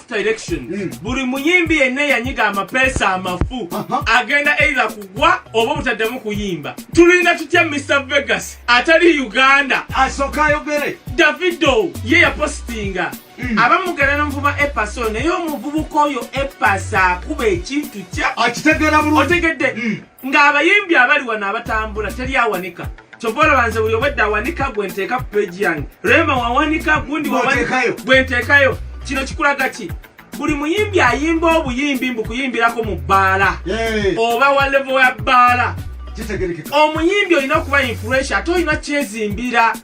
after election buli muyimbi yenna yanyiga amapesa amafu agenda either kugwa oba mutaddemu kuyimba. Tulinda tutya Mr Vegas atali Uganda asoka yogere Davido ye yapostinga abamugera n'omuvuba epaso naye omuvubuka oyo epasa akuba ekintu kya akitegera bulungi otegedde ng'abayimbi abali wano abatambula teri awanika. Chobola banze buli obedda awanika gwe nteeka ku page yange Rema wawanika gundi wawanika gwe nteekayo. Kino kikulaga ki buli muyimbi ayimba obuyimbi mbukuyimbirako mu bbaala oba wa level ya bbaala kitegerekeka. Omuyimbi olina okuba influential ate olina kyezimbira.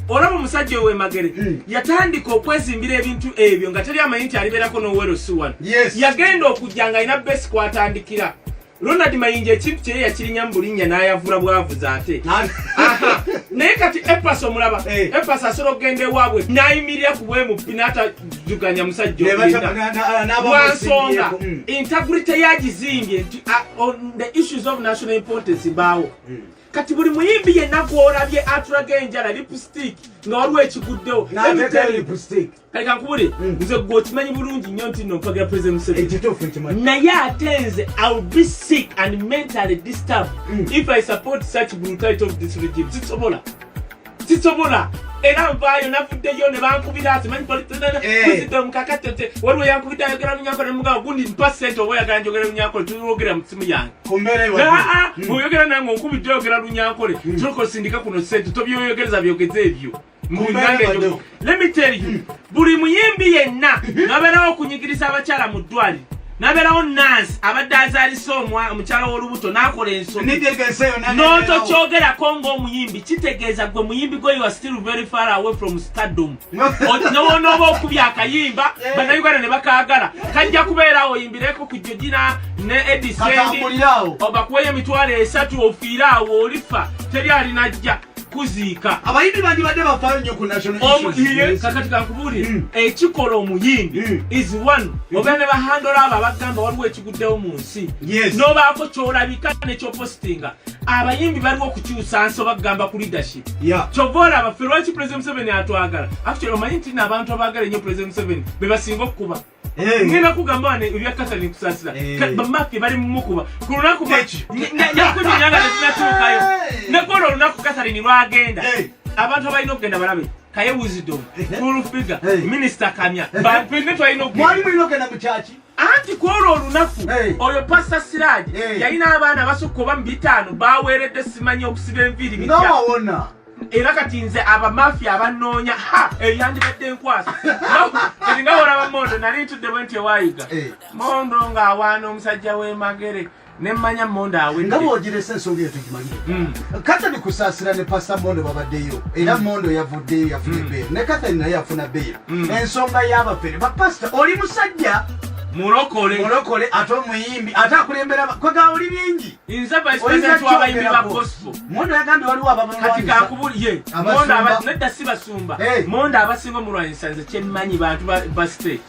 Olaba omusajja owe Magere yatandika okwezimbira ebintu ebyo nga teri amanyi nti alibeerako n'owero suwan. Yagenda okujja nga alina besi kwatandikira. Ronald Mayinja ekintu kye yakirinya mu bulinnya n'ayavula bwavuza ate. Naye kati Epaso mulaba Epaso asobola okugenda ewaabwe n'ayimirira ku bwemupi n'atajuganya musajja ogenda wansonga integrity yagizimbye nti on the issues of national importance mbaawo. Kati buli muyimbi yenna gw'olabye atulaga enjala lipstick nga waliwo ekiguddewo kaleka nkubule nze gwe okimanyi bulungi nnyo nti nno mpagira President Museveni naye ate nze I'll be sick and mentally disturbed if I support such brutality of this regime. Sisobola era nvaayo navuddeyo ne bankubira ati manyi kuzidde omukakatete waliwo yankubidde ayogera Lunyankole nemugamba gundi mpa ssente oba oyagala njogera Lunyankole tuyogera mu simu yange oyogera nange onkubidde oyogera Lunyankole tulokosindika kuno ssente tobyoyogereza byogeze ebyo. Let me tell you buli muyimbi yenna nabeerawo okunyigiriza abakyala mu ddwaliro nabeerawo Nancy abadde azaalisa omukyala w'olubuto n'akola ensobi n'otokyogerako ng'omuyimbi kitegeeza gwe muyimbi gwe you are still very far away from stardom. N'oba okubya akayimba bannayuganda ne bakaagala kajja kubeerawo oyimbireko ku Georgina ne Edison obakuweyo emitwalo 3 ofiire awo olifa teri alinajja kuziika. Abayimbi bandi badde bafaayo nnyo ku national issues. Kakati kankubulire ekikola omuyimbi is one oba ne bahandola abo abagamba waliwo ekiguddewo mu nsi n'obaako kyolabika nekyopostinga abayimbi baliwo okukyusa nsi obagamba ku leadership kyova olaba ffe lwaki President Museveni atwagala actually omanyi nti n'abantu abaagala ennyo President Museveni be basinga okukuba. Ngenda kugamba wano ebya Catherine kusaasira bamafi bali mumukuba ku lunaku nyakunyanga tezinatuukayo nekola olunaku Catherine lwagenda abantu abalina okugenda balabe Kaye Wisdom full figure Minister Kamya bapene twalina okugenda mu kyaki anti kwolo olunaku oyo Pastor Siraj yalina abaana basukkoba 5 baweeredde simanyi okusiba enviiri bitya era kati nze abamafia abanoonya eyandibadde enkwasa nga olaba Mondo nali ntudde bwenti ewayiga Mondo ng'awaana omusajja w'e Magere nemmanya Mondo awedde nga bw'ogiresa ensonga eyo tugimanyire Catherine kusaasira ne Pastor Mondo babaddeyo era Mondo yavuddeyo yafuna ebbeera ne Catherine naye yafuna bbeera ensonga y'abafere bapasita oli musajja mulokole ate omuyimbi ate akulembera kwega oli bingi nze vice president w'abayimbi ba gospel Mondo yagambye waliwo kati kankubulye Mondo nedda si basumba Mondo abasinga omulwanyisa nze kyemmanyi bantu ba state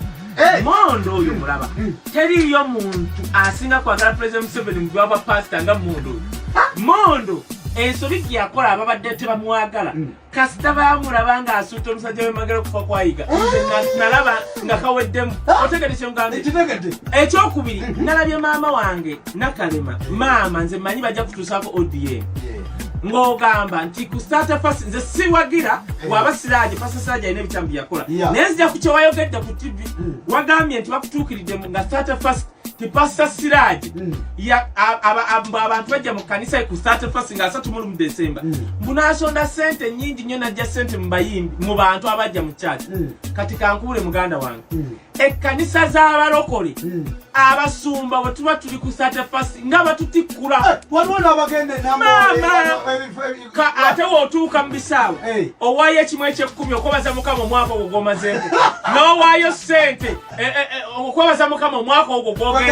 Mondo oyo mulaba teriyo muntu asinga kwagala President Museveni mu bwa pastor nga Mondo ensobi yakola ababadde tebamwagala kasita bamulaba nga asuuta omusajja w'e Magere okufa kwayiga nalaba nga kaweddemu otegedde kyongambe ekyokubiri nalabye maama wange Nakalema maama nze manyi bajja kutuusaako ODM ng'ogamba nti ku starter first nze siwagira waba Siraaji Pastor Siraaji alina ebitambi byakola naye nzija ku kyewayogedde ku TV wagambye nti bakutuukiridde nga starter first ti Pastor Siraaji abantu bajja mu kanisa ku starter first nga 31 December mbunasonda sente nyingi nnyo najja sente mu bayimbi mu bantu abajja mu church kati kankubule muganda wange ekkanisa z'abalokole abasumba bwe tuba tuli ku starter first nga batutikkula waliwo n'abagende ate wootuuka mu bisaawe owaayo ekimu eky'ekkumi okwebaza Mukama omwaka ogwo gw'omazeeko n'owaayo sente okwebaza Mukama omwaka ogwo gw'ogenda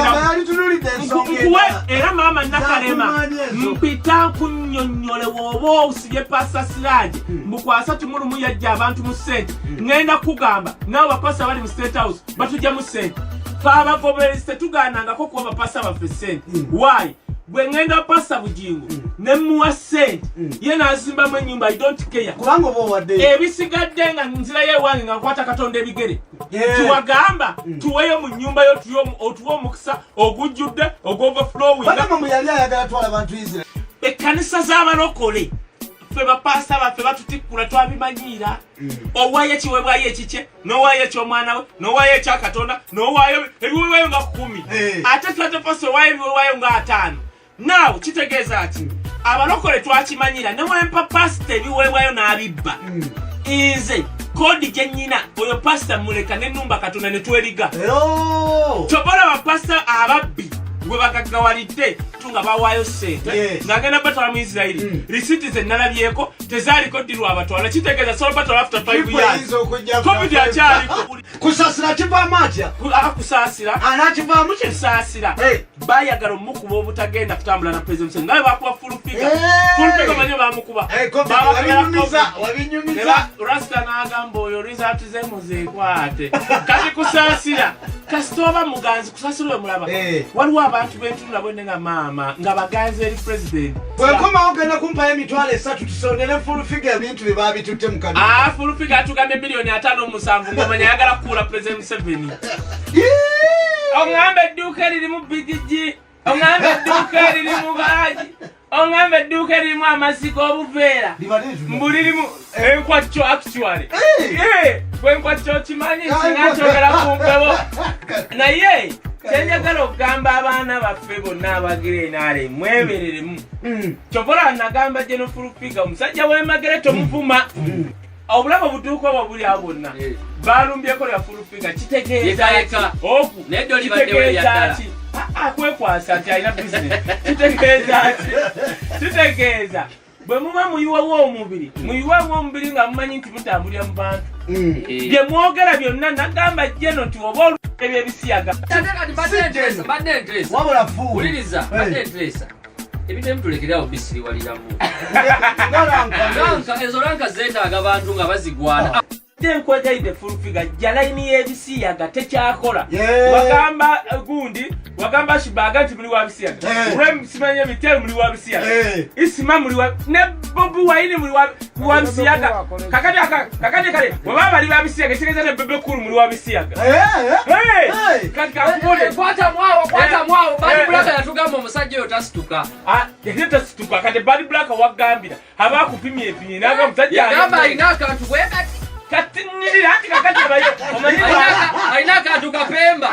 nkuwe era maama Nakalema mpita nkunnyonnyole wooba osibye Pastor Siraaji mbukwasa 31 yajja abantu mu ssente ngenda kugamba naawe bapasa bali mu State House batujja mu ssente fe abagoberezi tetugaanangako kuwa bapasa baffe ssente why bwe ngenda Pastor Bujingo ne muwa ssente ye n'azimbamu ennyumba I don't care kubanga oba owaddeyo ebisigadde nga nzirayo ewange nga nkwata Katonda ebigere tuwagamba tuweyo mu nyumba yo otuwa omukisa ogujjudde ogw'overflowing. Ekkanisa z'abalokole ffe bapasita baffe batutikkula twabimanyiira. Owaayo ekiweebwayo ekikye n'owaayo eky'omwana we n'owaayo ekyakatonda n'owaayo ebiweebwayo nga 10 ate twatepasa owaayo ebiweebwayo nga 5. Naawe kitegeeza ati abalokole twakimanyiira ne wempa pasita ebiweebwayo n'abibba. Nze kodi gye nnyina oyo pasita muleka n'ennumba katonda ne tweriga. Tobola bapasita ababbi gwe bagagawalidde tunga bawaayo ssente ng'agenda batwala mu Isirayiri. Risiti ze nalabyeko tezaaliko ddirwa abatwala. Kitegeeza sola batwala after 5 years. Covid akyaliko. Kusaasira kivaamu atya? Kusaasira. Anakivaamu kye? Kusaasira. Baayagala omukuba obutagenda kutambula na President Museveni. Ngawe bakuba full figure. Full figure manyo baamukuba. Wabinyumiza. Rasta n'agamba oyo result ze muzeekwate. Kati kusaasira. Kasita oba muganzi kusaasira oyo mulaba. Waliwo abantu b'entunula bwenne nga maama nga baganzi eri President. Bwekoma ogenda kumpayo emitwalo 3 tusondere full figure ebintu bye baabitutte mu kanwa. Full figure atugambye $5,7 ng'omanya ayagala kukuula President Museveni. Ong'amba edduuka eririmu BGG, ong'amba edduuka eririmu Baaji, ong'amba edduuka eririmu amazzi g'obuveera, mbulirimu enkwacco actually. Bwenkwaco kimanyi singa kyogera ku mpewo. Naye kyenjagala okugamba abaana baffe bonna abagireenaale mwebereremu. Kyobola nagamba General Furupiga omusajja w'emagere tomuvuma. Obulamu obutuuka obwo buli awo bonna. Balumbyeko lya Furupiga kitegeeza oku kitegeeza ki akwekwasa nti alina business. Kitegeeza bwe muba muyiwawo omubiri nga mumanyi nti mutambulira mu bantu. Bye mwogera byonna nagamba Jeno nti oba ebyo ebisiyaga. Uliriza ebintu ebitulekerawo bisiriwaliramu. Ezo lanka zeetaaga abantu nga bazigwana. Tenkwegayidde Furupiga jalayini y'ebisiyaga tekyakola. Wagamba Shibaga nti muli wa bisiyaga. Rem simanye Mitel muli wa bisiyaga. Isima muli wa ne Bobi Wine muli wa bisiyaga. Kakati kale baba bali ba bisiyaga kitegeeza ne Bebe Cool muli wa bisiyaga. Katika kule kwata mwawo Bad Black yatugamba omusajja oyo tasituka. Yeye tasituka kati Bad Black wagambira abakupimye epinye naga omusajja agamba alina akantu bwekati katinirira anti kakati abayo alina akantu kapemba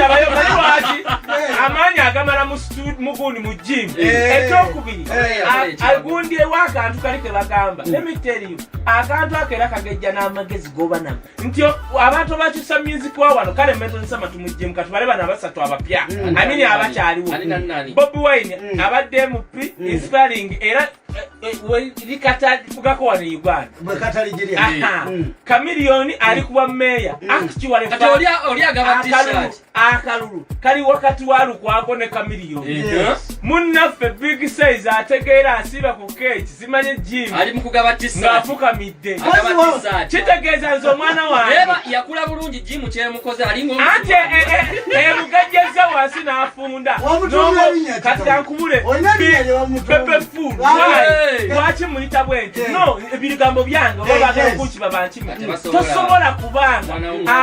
abayo baliwaki amaanyi agamala mugundi mu gym ekyokubiri agundi ewakantu kali ke bagamba let me tell you akantu akera kagejja n'amagezi goba namo nti abantu bakyusa music wa wano kale mmeto nsama tu mu gym katubale bana basatu abapya amini abakyaliwo Bobi Wine abadde MP inspiring era likata fugako wano Uganda bwekata ligiria Chameleone ali kuba meya actually kati oli agaba t-shirt akalulu kali wakati walu kwako ne Chameleone munnaffe big size ategeera asiba ku cage simanye gym ali mukugaba t-shirt ngafuka midde agaba t-shirt kitegeeza nzo mwana wange eba yakula bulungi gym kyemukoze ali ngo ate mugajjeza wansi n'afunda kati ankubule pepe food lwaki muyita bwenti no ebigambo byange obaagala okukiba bankima tosobola kubanga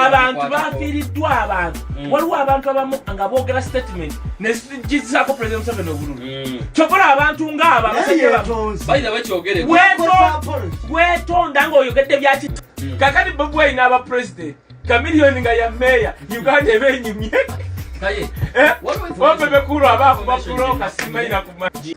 abantu bafiiriddwa abantu waliwo abantu abamu nga boogera statement nezigizaako President Museveni obululu kyokola abantu ng'abo bayina bekyogere wetonda ng'oyogedde byaki kakati Bobi Wine aba president Chameleone nga ya meya Uganda eba enyumye wabebe kulu abaakuba kuloka simayina kumaji